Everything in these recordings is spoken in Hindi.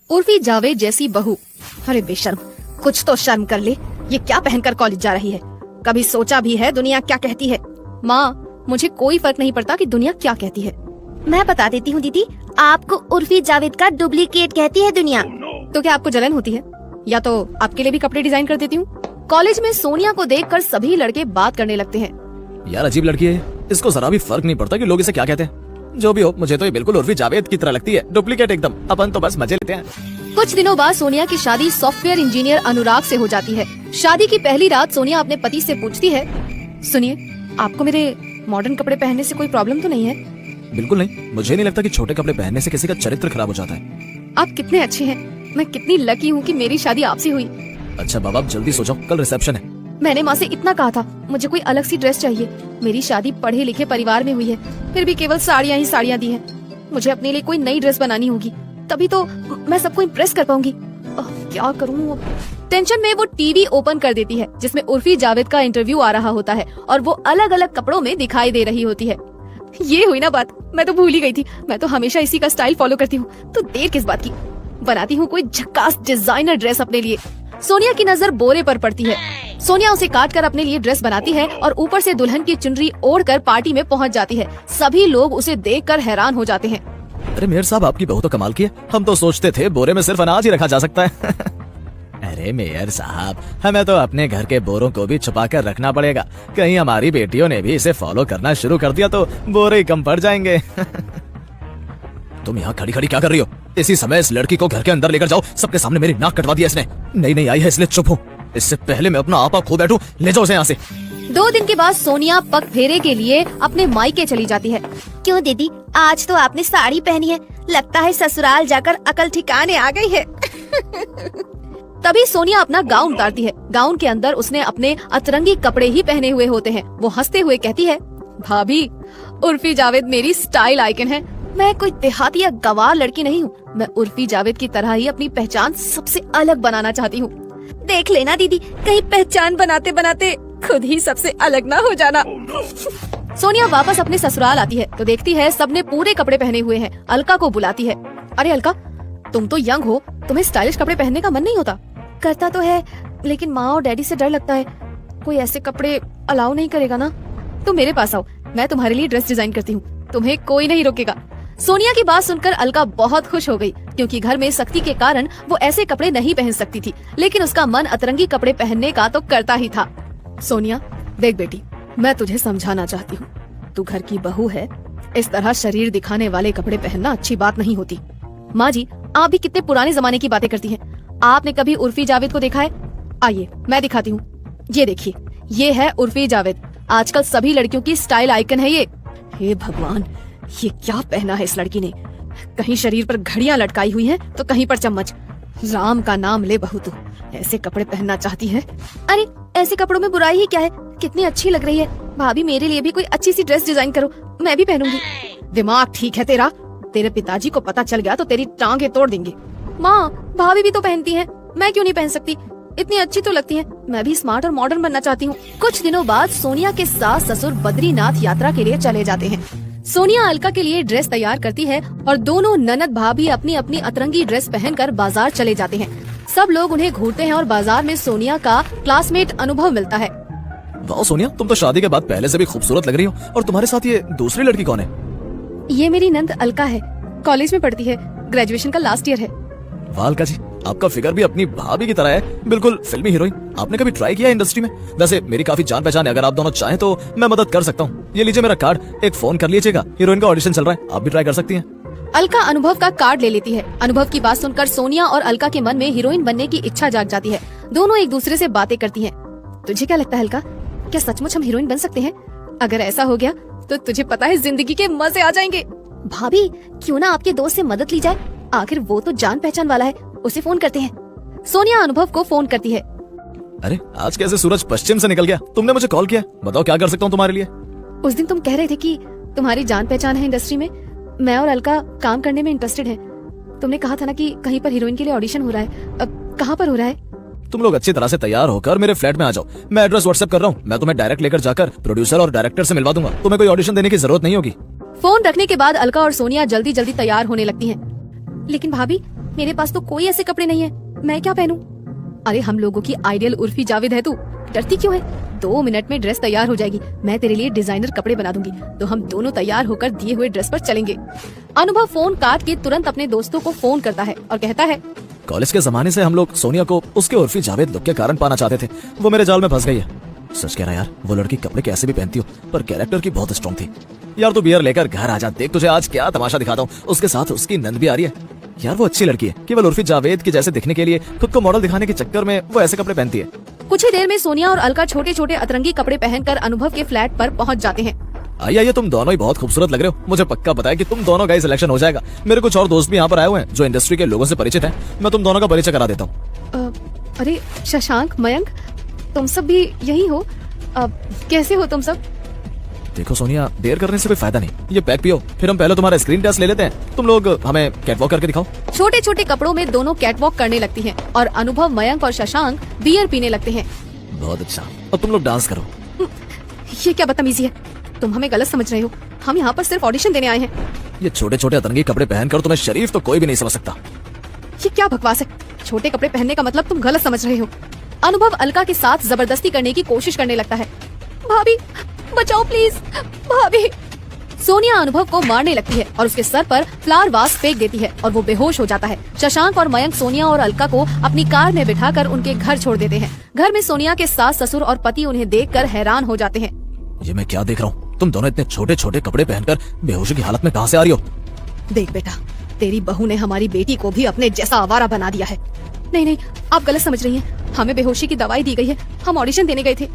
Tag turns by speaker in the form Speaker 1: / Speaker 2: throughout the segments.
Speaker 1: उर्फी जावेद जैसी बहू। अरे बेशर्म, कुछ तो शर्म कर ले। ये क्या पहनकर कॉलेज जा रही है? कभी सोचा भी है दुनिया क्या कहती है? माँ, मुझे कोई फर्क नहीं पड़ता कि दुनिया क्या कहती है।
Speaker 2: मैं बता देती हूँ दीदी, आपको उर्फी जावेद का डुप्लीकेट कहती है दुनिया।
Speaker 1: तो क्या आपको जलन होती है? या तो आपके लिए भी कपड़े डिजाइन कर देती हूँ। कॉलेज में सोनिया को देखकर सभी लड़के बात करने लगते हैं।
Speaker 3: यार अजीब लड़की है, इसको जरा भी फर्क नहीं पड़ता कि लोग इसे क्या कहते हैं। जो भी हो, मुझे तो ये बिल्कुल उर्फी जावेद की तरह लगती है, डुप्लीकेट एकदम। अपन तो बस मजे लेते हैं।
Speaker 1: कुछ दिनों बाद सोनिया की शादी सॉफ्टवेयर इंजीनियर अनुराग से हो जाती है। शादी की पहली रात सोनिया अपने पति से पूछती है, सुनिए, आपको मेरे मॉडर्न कपड़े पहनने से कोई प्रॉब्लम तो नहीं है?
Speaker 3: बिल्कुल नहीं, मुझे नहीं लगता कि छोटे कपड़े पहनने से किसी का चरित्र खराब हो जाता है।
Speaker 1: आप कितने अच्छे हैं। मैं कितनी लकी हूँ कि मेरी शादी आपसे हुई।
Speaker 3: अच्छा बाबा, आप जल्दी सो जाओ, कल रिसेप्शन है।
Speaker 1: मैंने माँ से इतना कहा था, मुझे कोई अलग सी ड्रेस चाहिए। मेरी शादी पढ़े लिखे परिवार में हुई है, फिर भी केवल साड़ियाँ ही साड़ियाँ दी हैं। मुझे अपने लिए कोई नई ड्रेस बनानी होगी, तभी तो मैं सबको इम्प्रेस कर पाऊंगी। क्या करूँ? टेंशन में वो टीवी ओपन कर देती है, जिसमें उर्फी जावेद का इंटरव्यू आ रहा होता है और वो अलग अलग कपड़ों में दिखाई दे रही होती है। ये हुई ना बात, मैं तो भूल ही गई थी। मैं तो हमेशा इसी का स्टाइल फॉलो करती हूँ, तो देर किस बात की। बनाती हूँ कोई झक्कास डिजाइनर ड्रेस अपने लिए। सोनिया की नजर बोरे पर पड़ती है। सोनिया उसे काट कर अपने लिए ड्रेस बनाती है और ऊपर से दुल्हन की चुनरी ओढ़कर पार्टी में पहुंच जाती है। सभी लोग उसे देखकर हैरान हो जाते हैं।
Speaker 3: अरे मेयर साहब, आपकी बहू तो कमाल की है। हम तो सोचते थे बोरे में सिर्फ अनाज ही रखा जा सकता है। अरे मेयर साहब, हमें तो अपने घर के बोरों को भी छुपा कर रखना पड़ेगा। कहीं हमारी बेटियों ने भी इसे फॉलो करना शुरू कर दिया तो बोरे ही कम पड़ जाएंगे। तुम यहाँ खड़ी खड़ी क्या कर रही हो? इसी समय इस लड़की को घर के अंदर लेकर जाओ। सबके सामने मेरी नाक कटवा दिया इसने। नई आई है इसलिए चुप हूँ। इससे पहले मैं अपना आपा खो बैठूं। ले जाओ इसे यहाँ से।
Speaker 1: 2 दिन के बाद सोनिया पग फेरे के लिए अपने मायके चली जाती है।
Speaker 2: क्यों दीदी, आज तो आपने साड़ी पहनी है, लगता है ससुराल जाकर अकल ठिकाने आ गई है।
Speaker 1: तभी सोनिया अपना गाउन उतारती है। गाउन के अंदर उसने अपने अतरंगी कपड़े ही पहने हुए होते हैं। वो हंसते हुए कहती है, भाभी, उर्फी जावेद मेरी स्टाइल आइकन है। मैं कोई देहाती या गवार लड़की नहीं हूँ। मैं उर्फी जावेद की तरह ही अपनी पहचान सबसे अलग बनाना चाहती हूँ।
Speaker 2: देख लेना दीदी, कहीं पहचान बनाते बनाते खुद ही सबसे अलग ना हो जाना।
Speaker 1: सोनिया वापस अपने ससुराल आती है तो देखती है सबने पूरे कपड़े पहने हुए हैं। अलका को बुलाती है। अरे अलका, तुम तो यंग हो, तुम्हें स्टाइलिश कपड़े पहनने का मन नहीं होता?
Speaker 2: करता तो है, लेकिन माँ और डैडी से डर लगता है।
Speaker 1: कोई ऐसे कपड़े अलाउ नहीं करेगा ना? तुम मेरे पास आओ, मैं तुम्हारे लिए ड्रेस डिजाइन करती हूँ। तुम्हें कोई नहीं रोकेगा। सोनिया की बात सुनकर अलका बहुत खुश हो गई, क्योंकि घर में सख्ती के कारण वो ऐसे कपड़े नहीं पहन सकती थी। लेकिन उसका मन अतरंगी कपड़े पहनने का तो करता ही था। सोनिया, देख बेटी, मैं तुझे समझाना चाहती हूँ। तू घर की बहू है, इस तरह शरीर दिखाने वाले कपड़े पहनना अच्छी बात नहीं होती। माँ जी, आप भी कितने पुराने जमाने की बातें करती हैं। आपने कभी उर्फी जावेद को देखा है? आइए मैं दिखाती हूँ। ये देखिए, ये है उर्फी जावेद। आजकल सभी लड़कियों की स्टाइल आइकन है ये। हे भगवान, ये क्या पहना है इस लड़की ने? कहीं शरीर पर घड़ियां लटकाई हुई हैं, तो कहीं पर चम्मच। राम का नाम ले बहू, तू ऐसे कपड़े पहनना चाहती है?
Speaker 2: अरे ऐसे कपड़ों में बुराई ही क्या है, कितनी अच्छी लग रही है। भाभी, मेरे लिए भी कोई अच्छी सी ड्रेस डिजाइन करो, मैं भी पहनूंगी।
Speaker 1: दिमाग ठीक है तेरा? तेरे पिताजी को पता चल गया तो तेरी टांगे तोड़ देंगे।
Speaker 2: माँ, भाभी भी तो पहनती हैं, मैं क्यों नहीं पहन सकती? इतनी अच्छी तो लगती हैं। मैं भी स्मार्ट और मॉडर्न बनना चाहती हूँ।
Speaker 1: कुछ दिनों बाद सोनिया के सास ससुर बद्रीनाथ यात्रा के लिए चले जाते हैं। सोनिया अलका के लिए ड्रेस तैयार करती है और दोनों ननद भाभी अपनी अपनी अतरंगी ड्रेस पहनकर बाजार चले जाते हैं। सब लोग उन्हें घूरते हैं और बाजार में सोनिया का क्लासमेट अनुभव मिलता है।
Speaker 3: वाह सोनिया, तुम तो शादी के बाद पहले से भी खूबसूरत लग रही हो। और तुम्हारे साथ ये दूसरी लड़की कौन है?
Speaker 1: ये मेरी नंद अलका है, कॉलेज में पढ़ती है, ग्रेजुएशन का लास्ट ईयर है।
Speaker 3: वाह अलका जी, आपका फिगर भी अपनी भाभी की तरह है, बिल्कुल फिल्मी हीरोइन। आपने कभी ट्राई किया इंडस्ट्री में? वैसे मेरी काफी जान पहचान है, अगर आप दोनों चाहें तो मैं मदद कर सकता हूँ। ये लीजिए मेरा कार्ड, एक फोन कर लीजिएगा। हीरोइन का ऑडिशन चल रहा है, आप भी ट्राई कर सकती हैं।
Speaker 1: अलका अनुभव का कार्ड ले लेती है। अनुभव की बात सुनकर सोनिया और अलका के मन में हीरोइन बनने की इच्छा जाग जाती है। दोनों एक दूसरे से बातें करती हैं। तुझे क्या लगता है अलका, क्या सचमुच हम हीरोइन बन सकते हैं? अगर ऐसा हो गया तो तुझे पता है जिंदगी के मजे आ जाएंगे।
Speaker 2: भाभी, क्यों ना आपके दोस्त से मदद ली जाए, आखिर वो तो जान पहचान वाला है, उसे फोन करते हैं।
Speaker 1: सोनिया अनुभव को फोन करती है।
Speaker 3: अरे आज कैसे सूरज पश्चिम से निकल गया? तुमने मुझे कॉल किया, बताओ क्या कर सकता हूँ तुम्हारे लिए?
Speaker 1: उस दिन तुम कह रहे थे कि तुम्हारी जान पहचान है इंडस्ट्री में, मैं और अलका काम करने में इंटरेस्टेड है। तुमने कहा था ना कि कहीं पर हीरोइन के लिए ऑडिशन हो रहा है। अब कहाँ पर हो रहा है?
Speaker 3: तुम लोग अच्छी तरह से तैयार होकर मेरे फ्लैट में आ जाओ। मैं एड्रेस व्हाट्सएप कर रहा हूँ। मैं तुम्हें डायरेक्ट लेकर जाकर प्रोड्यूसर और डायरेक्टर से मिलवा दूंगा। तुम्हें कोई ऑडिशन देने की जरूरत नहीं होगी।
Speaker 1: फोन रखने के बाद अलका और सोनिया जल्दी जल्दी तैयार होने लगती हैं। लेकिन भाभी,
Speaker 2: मेरे पास तो कोई ऐसे कपड़े नहीं है, मैं क्या पहनूं?
Speaker 1: अरे हम लोगों की आइडियल उर्फी जावेद है तू, डरती क्यों है? 2 मिनट में ड्रेस तैयार हो जाएगी। मैं तेरे लिए डिजाइनर कपड़े बना दूंगी, तो हम दोनों तैयार होकर दिए हुए ड्रेस पर चलेंगे। अनुभव फोन काट के तुरंत अपने दोस्तों को फोन करता है और कहता है,
Speaker 3: कॉलेज के जमाने से हम लोग सोनिया को उसके उर्फी जावेद लुक के कारण पाना चाहते थे। वो मेरे जाल में फंस गई है। सच कह रहा यार, वो लड़की कपड़े कैसे भी पहनती हो, पर कैरेक्टर की बहुत स्ट्रॉन्ग थी। यार तू बियर लेकर घर आ जा, देख तुझे आज क्या तमाशा दिखाता हूँ। उसके साथ उसकी नंद भी आ रही है। यार वो अच्छी लड़की है, केवल उर्फी जावेद की जैसे दिखने के लिए खुद को मॉडल दिखाने के चक्कर में वो ऐसे कपड़े पहनती है।
Speaker 1: कुछ ही देर में सोनिया और अलका छोटे छोटे अतरंगी कपड़े पहनकर अनुभव के फ्लैट पर पहुंच जाते हैं।
Speaker 3: आइए, तुम दोनों ही बहुत खूबसूरत लग रहे हो। मुझे पक्का पता है कि तुम दोनों का ही सिलेक्शन हो जाएगा। मेरे कुछ और दोस्त भी यहाँ पर आए हुए हैं जो इंडस्ट्री के लोगों से परिचित हैं। मैं तुम दोनों का परिचय करा देता हूँ।
Speaker 1: अरे शशांक, मयंक, तुम सब भी यही हो? कैसे हो तुम सब?
Speaker 3: देखो सोनिया, देर करने से कोई फायदा नहीं। ये पैक पियो, फिर हम पहले तुम्हारा स्क्रीन टेस्ट ले लेते हैं। तुम लोग हमें कैटवॉक करके दिखाओ।
Speaker 1: छोटे छोटे कपड़ों में दोनों कैटवॉक करने लगती हैं और अनुभव, मयंक और शशांक बियर पीने लगते हैं।
Speaker 3: बहुत अच्छा, अब तुम लोग डांस करो।
Speaker 1: ये क्या बदतमीजी है? तुम हमें गलत समझ रहे हो। हम यहाँ पर सिर्फ ऑडिशन देने आए हैं।
Speaker 3: ये छोटे छोटे अतरंगी कपड़े पहनकर तुम्हें शरीफ तो कोई भी नहीं समझ सकता।
Speaker 1: ये क्या बकवास है? छोटे कपड़े पहनने का मतलब तुम गलत समझ रहे हो। अनुभव अलका के साथ जबरदस्ती करने की कोशिश करने लगता है। भाभी बचाओ प्लीज, भाभी। सोनिया अनुभव को मारने लगती है और उसके सर पर फ्लावर वास फेंक देती है और वो बेहोश हो जाता है। शशांक और मयंक सोनिया और अलका को अपनी कार में बिठाकर उनके घर छोड़ देते हैं। घर में सोनिया के सास, ससुर और पति उन्हें देखकर हैरान हो जाते हैं।
Speaker 3: ये मैं क्या देख रहा हूँ? तुम दोनों इतने छोटे छोटे कपड़े पहनकर बेहोशी की हालत में कहाँ से आ रही हो?
Speaker 1: देख बेटा, तेरी बहू ने हमारी बेटी को भी अपने जैसा आवारा बना दिया है। नहीं, आप गलत समझ रही हैं। हमें बेहोशी की दवाई दी गई है। हम ऑडिशन देने गए थे,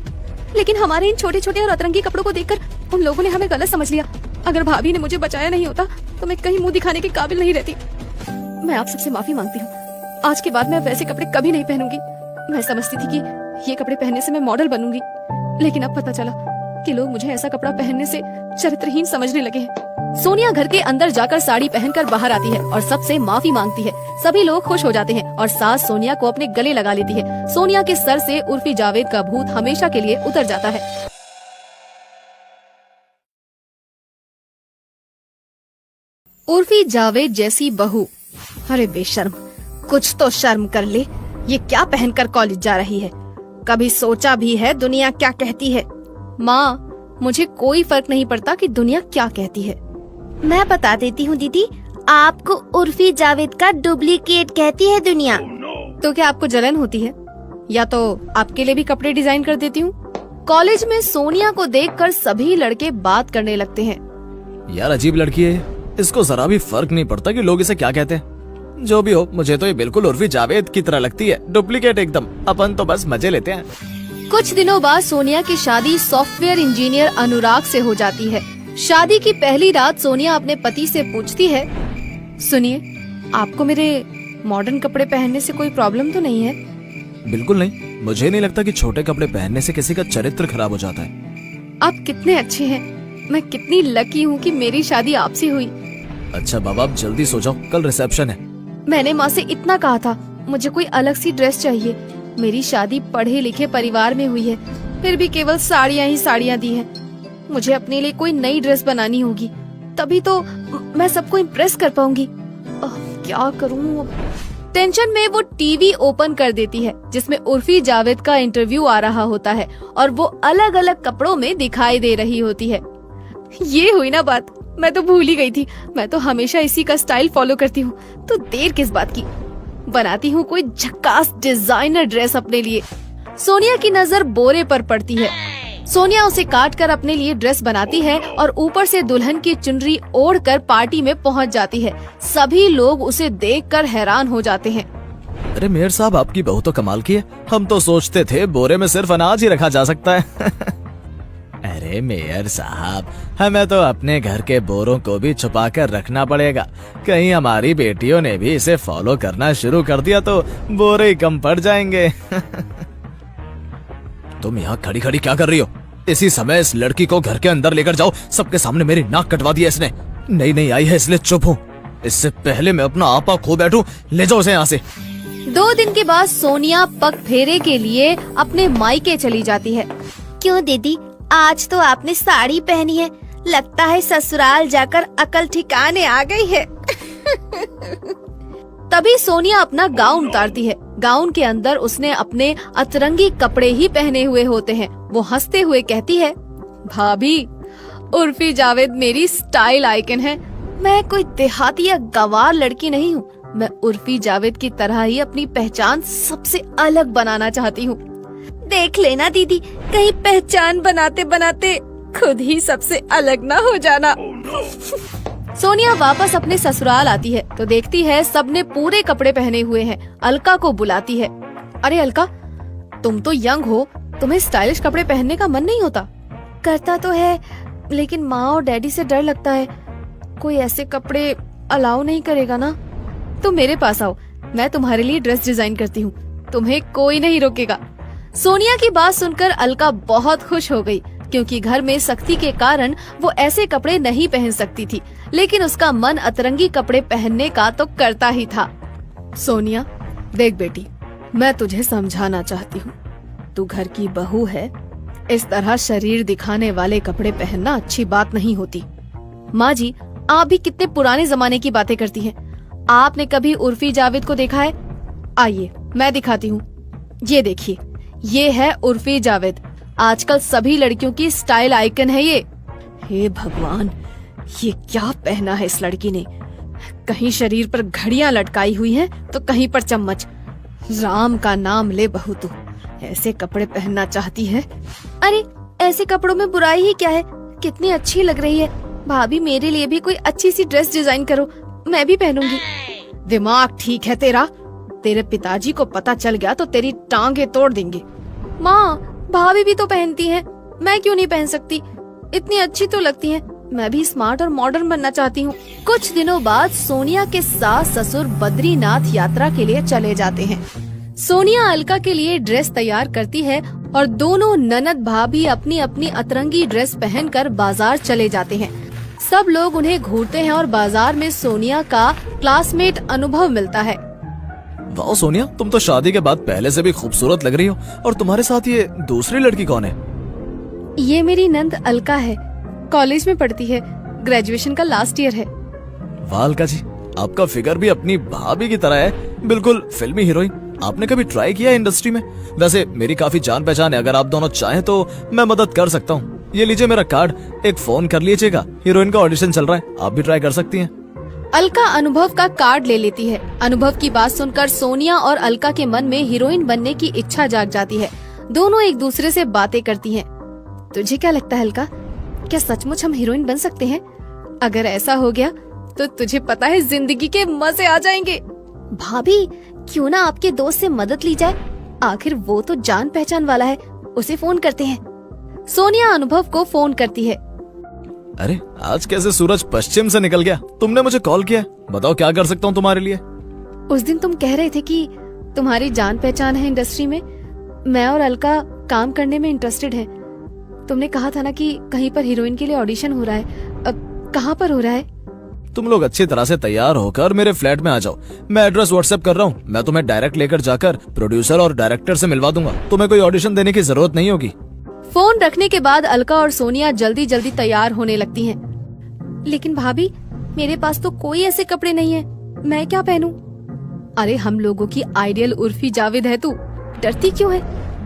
Speaker 1: लेकिन हमारे इन छोटे छोटे और अतरंगी कपड़ों को देखकर उन लोगों ने हमें गलत समझ लिया। अगर भाभी ने मुझे बचाया नहीं होता तो मैं कहीं मुंह दिखाने के काबिल नहीं रहती। मैं आप सबसे माफी मांगती हूँ। आज के बाद मैं वैसे कपड़े कभी नहीं पहनूंगी। मैं समझती थी कि ये कपड़े पहनने से मैं मॉडल बनूंगी, लेकिन अब पता चला कि लोग मुझे ऐसा कपड़ा पहनने से चरित्रहीन समझने लगे हैं। सोनिया घर के अंदर जाकर साड़ी पहनकर बाहर आती है और सबसे माफी मांगती है। सभी लोग खुश हो जाते हैं और सास सोनिया को अपने गले लगा लेती है। सोनिया के सर से उर्फी जावेद का भूत हमेशा के लिए उतर जाता है। उर्फी जावेद जैसी बहू। अरे बेशर्म, कुछ तो शर्म कर ले। ये क्या पहनकर कॉलेज जा रही है? कभी सोचा भी है दुनिया क्या कहती है? माँ, मुझे कोई फर्क नहीं पड़ता कि दुनिया क्या कहती है।
Speaker 2: मैं बता देती हूँ दीदी, आपको उर्फी जावेद का डुप्लीकेट कहती है दुनिया।
Speaker 1: तो क्या आपको जलन होती है? या तो आपके लिए भी कपड़े डिजाइन कर देती हूँ। कॉलेज में सोनिया को देखकर सभी लड़के बात करने लगते हैं।
Speaker 3: यार अजीब लड़की है, इसको जरा भी फर्क नहीं पड़ता कि लोग इसे क्या कहते हैं। जो भी हो, मुझे तो ये बिल्कुल उर्फी जावेद की तरह लगती है, डुप्लीकेट एकदम। अपन तो बस मजे लेते हैं।
Speaker 1: कुछ दिनों बाद सोनिया की शादी सॉफ्टवेयर इंजीनियर अनुराग से हो जाती है। शादी की पहली रात सोनिया अपने पति से पूछती है, सुनिए, आपको मेरे मॉडर्न कपड़े पहनने से कोई प्रॉब्लम तो नहीं है?
Speaker 3: बिल्कुल नहीं, मुझे नहीं लगता कि छोटे कपड़े पहनने से किसी का चरित्र खराब हो जाता है।
Speaker 1: आप कितने अच्छे हैं। मैं कितनी लकी हूँ कि मेरी शादी आपसे हुई।
Speaker 3: अच्छा बाबा, आप जल्दी सो जाओ, कल रिसेप्शन है।
Speaker 1: मैंने माँ से इतना कहा था, मुझे कोई अलग सी ड्रेस चाहिए। मेरी शादी पढ़े लिखे परिवार में हुई है, फिर भी केवल साड़ियाँ ही साड़ियाँ दी हैं। मुझे अपने लिए कोई नई ड्रेस बनानी होगी, तभी तो मैं सबको इम्प्रेस कर पाऊंगी। क्या करूँ? टेंशन में वो टीवी ओपन कर देती है जिसमें उर्फी जावेद का इंटरव्यू आ रहा होता है और वो अलग अलग कपड़ों में दिखाई दे रही होती है। ये हुई ना बात, मैं तो भूल ही गई थी। मैं तो हमेशा इसी का स्टाइल फॉलो करती हूँ, तो देर किस बात की। बनाती हूँ कोई झक्कास डिजाइनर ड्रेस अपने लिए। सोनिया की नजर बोरे पर पड़ती है। सोनिया उसे काट कर अपने लिए ड्रेस बनाती है और ऊपर से दुल्हन की चुनरी ओढ़कर पार्टी में पहुंच जाती है। सभी लोग उसे देखकर हैरान हो जाते हैं।
Speaker 3: अरे मेयर साहब, आपकी बहू तो कमाल की है। हम तो सोचते थे बोरे में सिर्फ अनाज ही रखा जा सकता है। अरे मेयर साहब, हमें तो अपने घर के बोरों को भी छुपा कर रखना पड़ेगा। कहीं हमारी बेटियों ने भी इसे फॉलो करना शुरू कर दिया तो बोरे ही कम पड़ जाएंगे। तुम यहाँ खड़ी खड़ी क्या कर रही हो? इसी समय इस लड़की को घर के अंदर लेकर जाओ। सबके सामने मेरी नाक कटवा दी है इसने। नई आई है इसलिए चुप हूँ, इससे पहले मैं अपना आपा खो बैठूं। ले जाओ इसे यहाँ से।
Speaker 1: 2 दिन के बाद सोनिया पग फेरे के लिए अपने मायके चली जाती है।
Speaker 2: क्यों दीदी, आज तो आपने साड़ी पहनी है, लगता है ससुराल जाकर अकल ठिकाने आ गई है।
Speaker 1: तभी सोनिया अपना गाउन उतारती है। गाउन के अंदर उसने अपने अतरंगी कपड़े ही पहने हुए होते हैं। वो हंसते हुए कहती है, भाभी, उर्फी जावेद मेरी स्टाइल आइकन है। मैं कोई देहाती या गंवार लड़की नहीं हूँ। मैं उर्फी जावेद की तरह ही अपनी पहचान सबसे अलग बनाना चाहती हूँ। देख लेना दीदी, कहीं पहचान बनाते बनाते खुद ही सबसे अलग ना हो जाना। सोनिया वापस अपने ससुराल आती है तो देखती है सबने पूरे कपड़े पहने हुए हैं। अलका को बुलाती है। अरे अलका, तुम तो यंग हो, तुम्हें स्टाइलिश कपड़े पहनने का मन नहीं होता?
Speaker 2: करता तो है, लेकिन माँ और डैडी से डर लगता है। कोई ऐसे कपड़े अलाउ नहीं करेगा ना?
Speaker 1: तुम मेरे पास आओ, मैं तुम्हारे लिए ड्रेस डिजाइन करती हूँ। तुम्हें कोई नहीं रोकेगा। सोनिया की बात सुनकर अलका बहुत खुश हो गई, क्योंकि घर में सख्ती के कारण वो ऐसे कपड़े नहीं पहन सकती थी, लेकिन उसका मन अतरंगी कपड़े पहनने का तो करता ही था। सोनिया, देख बेटी, मैं तुझे समझाना चाहती हूँ। तू घर की बहू है, इस तरह शरीर दिखाने वाले कपड़े पहनना अच्छी बात नहीं होती। माँ जी, आप भी कितने पुराने जमाने की बातें करती हैं। आपने कभी उर्फी जावेद को देखा है? आइए मैं दिखाती हूँ। ये देखिए, ये है उर्फी जावेद। आजकल सभी लड़कियों की स्टाइल आइकन है ये। हे भगवान, ये क्या पहना है इस लड़की ने? कहीं शरीर पर घड़ियां लटकाई हुई हैं, तो कहीं पर चम्मच। राम का नाम ले बहू, तू ऐसे कपड़े पहनना चाहती है?
Speaker 2: अरे ऐसे कपड़ों में बुराई ही क्या है? कितनी अच्छी लग रही है। भाभी, मेरे लिए भी कोई अच्छी सी ड्रेस डिजाइन करो, मैं भी पहनूंगी।
Speaker 1: दिमाग ठीक है तेरा? तेरे पिताजी को पता चल गया तो तेरी टांगे तोड़ देंगे।
Speaker 2: माँ, भाभी भी तो पहनती हैं, मैं क्यों नहीं पहन सकती? इतनी अच्छी तो लगती हैं। मैं भी स्मार्ट और मॉडर्न बनना चाहती हूँ।
Speaker 1: कुछ दिनों बाद सोनिया के सास ससुर बद्रीनाथ यात्रा के लिए चले जाते हैं। सोनिया अलका के लिए ड्रेस तैयार करती है और दोनों ननद भाभी अपनी अपनी अतरंगी ड्रेस पहनकर बाजार चले जाते हैं। सब लोग उन्हें घूरते हैं और बाजार में सोनिया का क्लासमेट अनुभव मिलता है।
Speaker 3: वाह सोनिया, तुम तो शादी के बाद पहले से भी खूबसूरत लग रही हो। और तुम्हारे साथ ये दूसरी लड़की कौन है?
Speaker 1: ये मेरी नंद अलका है, कॉलेज में पढ़ती है, ग्रेजुएशन का लास्ट ईयर है।
Speaker 3: वाह अलका जी, आपका फिगर भी अपनी भाभी की तरह है, बिल्कुल फिल्मी हीरोइन। आपने कभी ट्राई किया इंडस्ट्री में? वैसे मेरी काफी जान पहचान है, अगर आप दोनों चाहें तो मैं मदद कर सकता हूँ। ये लीजिए मेरा कार्ड, एक फोन कर लीजिएगा। हीरोइन का ऑडिशन चल रहा है, आप भी ट्राई कर सकती हैं।
Speaker 1: अलका अनुभव का कार्ड ले लेती है। अनुभव की बात सुनकर सोनिया और अलका के मन में हीरोइन बनने की इच्छा जाग जाती है। दोनों एक दूसरे से बातें करती हैं। तुझे क्या लगता है अलका, क्या सचमुच हम हीरोइन बन सकते हैं? अगर ऐसा हो गया तो तुझे पता है जिंदगी के मजे आ जाएंगे।
Speaker 2: भाभी, क्यों ना आपके दोस्त से मदद ली जाए? आखिर वो तो जान पहचान वाला है, उसे फोन करते हैं।
Speaker 1: सोनिया अनुभव को फोन करती है।
Speaker 3: अरे आज कैसे सूरज पश्चिम से निकल गया? तुमने मुझे कॉल किया, बताओ क्या कर सकता हूँ तुम्हारे लिए?
Speaker 1: उस दिन तुम कह रहे थे कि तुम्हारी जान पहचान है इंडस्ट्री में, मैं और अलका काम करने में इंटरेस्टेड है। तुमने कहा था ना कि कहीं पर हीरोइन के लिए ऑडिशन हो रहा है। अब कहाँ पर हो रहा है?
Speaker 3: तुम लोग अच्छी तरह से तैयार होकर मेरे फ्लैट में आ जाओ। मैं एड्रेस व्हाट्सएप कर रहा हूँ। मैं तुम्हें डायरेक्ट लेकर जाकर प्रोड्यूसर और डायरेक्टर से मिलवा दूंगा। तुम्हें कोई ऑडिशन देने की जरूरत नहीं होगी।
Speaker 1: फोन रखने के बाद अलका और सोनिया जल्दी जल्दी तैयार होने लगती हैं।
Speaker 2: लेकिन भाभी, मेरे पास तो कोई ऐसे कपड़े नहीं है, मैं क्या पहनूं?
Speaker 1: अरे हम लोगों की आइडियल उर्फी जावेद है तू, डरती क्यों है?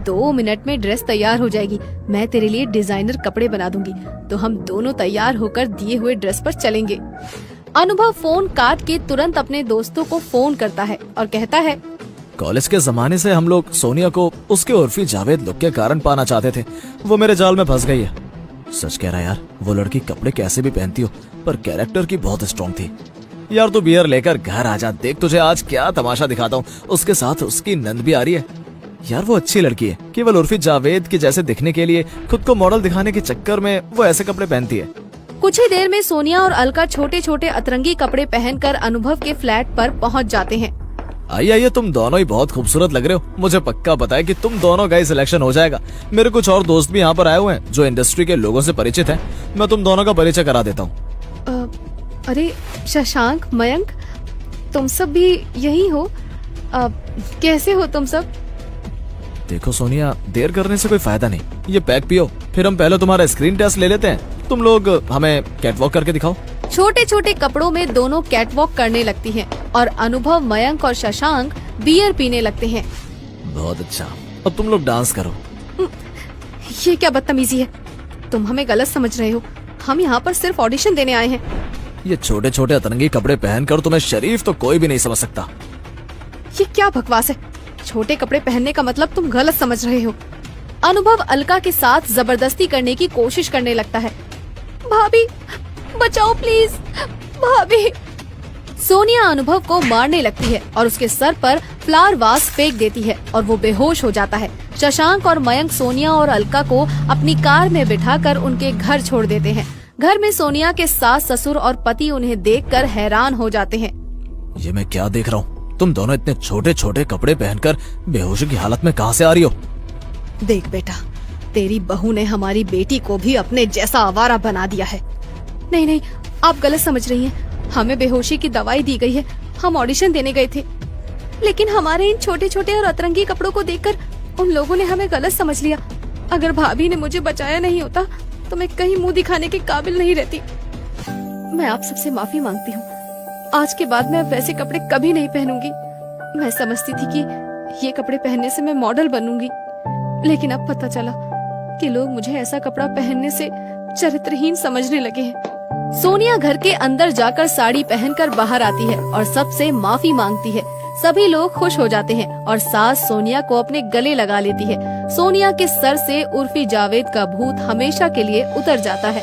Speaker 1: 2 मिनट में ड्रेस तैयार हो जाएगी। मैं तेरे लिए डिजाइनर कपड़े बना दूंगी, तो हम दोनों तैयार होकर दिए हुए ड्रेस पर चलेंगे। अनुभव फोन काट के तुरंत अपने दोस्तों को फोन करता है और कहता है,
Speaker 3: कॉलेज के जमाने से हम लोग सोनिया को उसके उर्फी जावेद लुक के कारण पाना चाहते थे। वो मेरे जाल में फंस गई है। सच कह रहा यार, वो लड़की कपड़े कैसे भी पहनती हो, पर कैरेक्टर की बहुत स्ट्रॉन्ग थी। यार तू बियर लेकर घर आ जा, देख तुझे आज क्या तमाशा दिखाता हूँ। उसके साथ उसकी नंद भी आ रही है। यार वो अच्छी लड़की है, केवल उर्फी जावेद के जैसे दिखने के लिए खुद को मॉडल दिखाने के चक्कर में वो ऐसे कपड़े पहनती है।
Speaker 1: कुछ ही देर में सोनिया और अलका छोटे छोटे अतरंगी कपड़े पहनकर अनुभव के फ्लैट पर पहुंच जाते हैं।
Speaker 3: आइए आइए, तुम दोनों ही बहुत खूबसूरत लग रहे हो। मुझे पक्का पता है कि तुम दोनों का ही सिलेक्शन हो जाएगा। मेरे कुछ और दोस्त भी यहाँ पर आए हुए हैं जो इंडस्ट्री के लोगों से परिचित हैं। मैं तुम दोनों का परिचय करा देता हूँ।
Speaker 1: अरे शशांक, मयंक, तुम सब भी यही हो? कैसे हो तुम सब?
Speaker 3: देखो सोनिया, देर करने से कोई फायदा नहीं। ये पैक पियो, फिर हम पहले तुम्हारा स्क्रीन टेस्ट ले लेते हैं। तुम लोग हमें कैटवॉक करके दिखाओ।
Speaker 1: छोटे छोटे कपड़ों में दोनों कैटवॉक करने लगती हैं और अनुभव, मयंक और शशांक बियर पीने लगते हैं।
Speaker 3: बहुत अच्छा, अब तुम लोग डांस करो।
Speaker 1: ये क्या बदतमीजी है, तुम हमें गलत समझ रहे हो। हम यहाँ पर सिर्फ ऑडिशन देने आए हैं।
Speaker 3: ये छोटे छोटे अतरंगी कपड़े पहनकर तुम्हें शरीफ तो कोई भी नहीं समझ सकता।
Speaker 1: ये क्या बकवास है, छोटे कपड़े पहनने का मतलब तुम गलत समझ रहे हो। अनुभव अलका के साथ जबरदस्ती करने की कोशिश करने लगता है। भाभी बचाओ प्लीज, भाभी। सोनिया अनुभव को मारने लगती है और उसके सर पर फ्लावर वास फेंक देती है और वो बेहोश हो जाता है। शशांक और मयंक सोनिया और अलका को अपनी कार में बिठाकर उनके घर छोड़ देते हैं। घर में सोनिया के सास, ससुर और पति उन्हें देखकर हैरान हो जाते हैं।
Speaker 3: ये मैं क्या देख रहा हूँ, तुम दोनों इतने छोटे छोटे कपड़े पहनकर बेहोशी की हालत में कहाँ से आ रही हो?
Speaker 1: देख बेटा, तेरी बहू ने हमारी बेटी को भी अपने जैसा आवारा बना दिया है। नहीं नहीं, आप गलत समझ रही हैं। हमें बेहोशी की दवाई दी गई है। हम ऑडिशन देने गए थे, लेकिन हमारे इन छोटे छोटे और अतरंगी कपड़ों को देखकर उन लोगों ने हमें गलत समझ लिया। अगर भाभी ने मुझे बचाया नहीं होता तो मैं कहीं मुंह दिखाने के काबिल नहीं रहती। मैं आप सबसे माफी मांगती हूँ। आज के बाद मैं वैसे कपड़े कभी नहीं पहनूंगी। मैं समझती थी कि ये कपड़े पहनने से मैं मॉडल बनूंगी, लेकिन अब पता चला कि लोग मुझे ऐसा कपड़ा पहनने से चरित्रहीन समझने लगे हैं। सोनिया घर के अंदर जाकर साड़ी पहनकर बाहर आती है और सबसे माफी मांगती है। सभी लोग खुश हो जाते हैं और सास सोनिया को अपने गले लगा लेती है। सोनिया के सर से उर्फी जावेद का भूत हमेशा के लिए उतर जाता है।